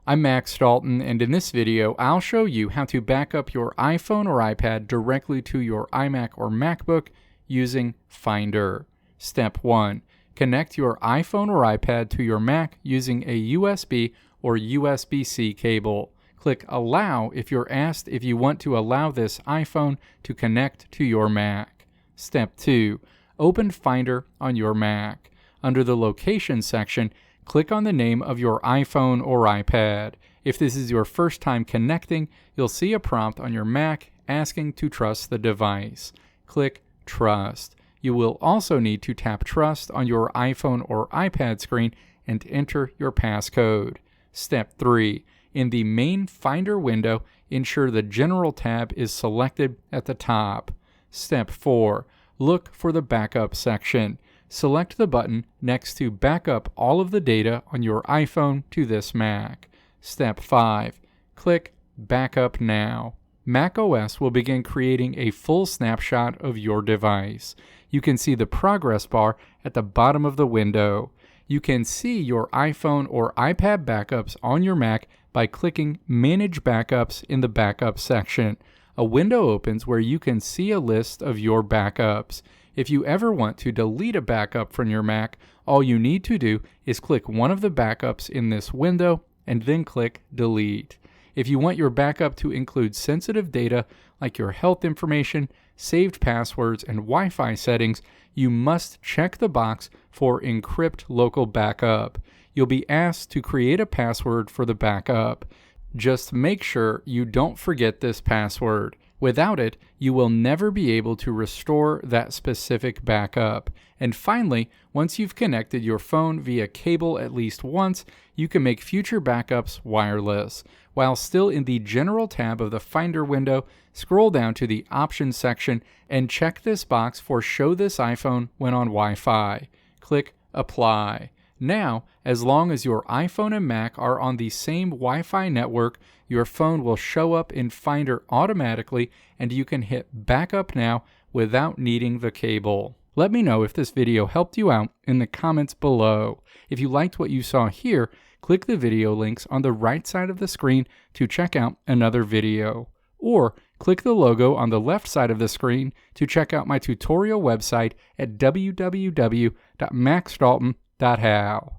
I'm Max Dalton, and in this video, I'll show you how to back up your iPhone or iPad directly to your iMac or MacBook using Finder. Step 1. Connect your iPhone or iPad to your Mac using a USB or USB-C cable. Click Allow if you're asked if you want to allow this iPhone to connect to your Mac. Step 2. Open Finder on your Mac. Under the Location section, click on the name of your iPhone or iPad. If this is your first time connecting, you'll see a prompt on your Mac asking to trust the device. Click Trust. You will also need to tap Trust on your iPhone or iPad screen and enter your passcode. Step 3. In the main Finder window, ensure the General tab is selected at the top. Step 4. Look for the Backup section. Select the button next to Backup all of the data on your iPhone to this Mac. Step 5. Click Backup Now. macOS will begin creating a full snapshot of your device. You can see the progress bar at the bottom of the window. You can see your iPhone or iPad backups on your Mac by clicking Manage Backups in the Backup section. A window opens where you can see a list of your backups. If you ever want to delete a backup from your Mac, all you need to do is click one of the backups in this window and then click Delete. If you want your backup to include sensitive data like your health information, saved passwords, and Wi-Fi settings, you must check the box for Encrypt Local Backup. You'll be asked to create a password for the backup. Just make sure you don't forget this password. Without it, you will never be able to restore that specific backup. And finally, once you've connected your phone via cable at least once, you can make future backups wireless. While still in the General tab of the Finder window, scroll down to the Options section and check this box for Show this iPhone when on Wi-Fi. Click Apply. Now, as long as your iPhone and Mac are on the same Wi-Fi network, your phone will show up in Finder automatically and you can hit Backup Now without needing the cable. Let me know if this video helped you out in the comments below. If you liked what you saw here, click the video links on the right side of the screen to check out another video. Or click the logo on the left side of the screen to check out my tutorial website at www.maxdalton.how.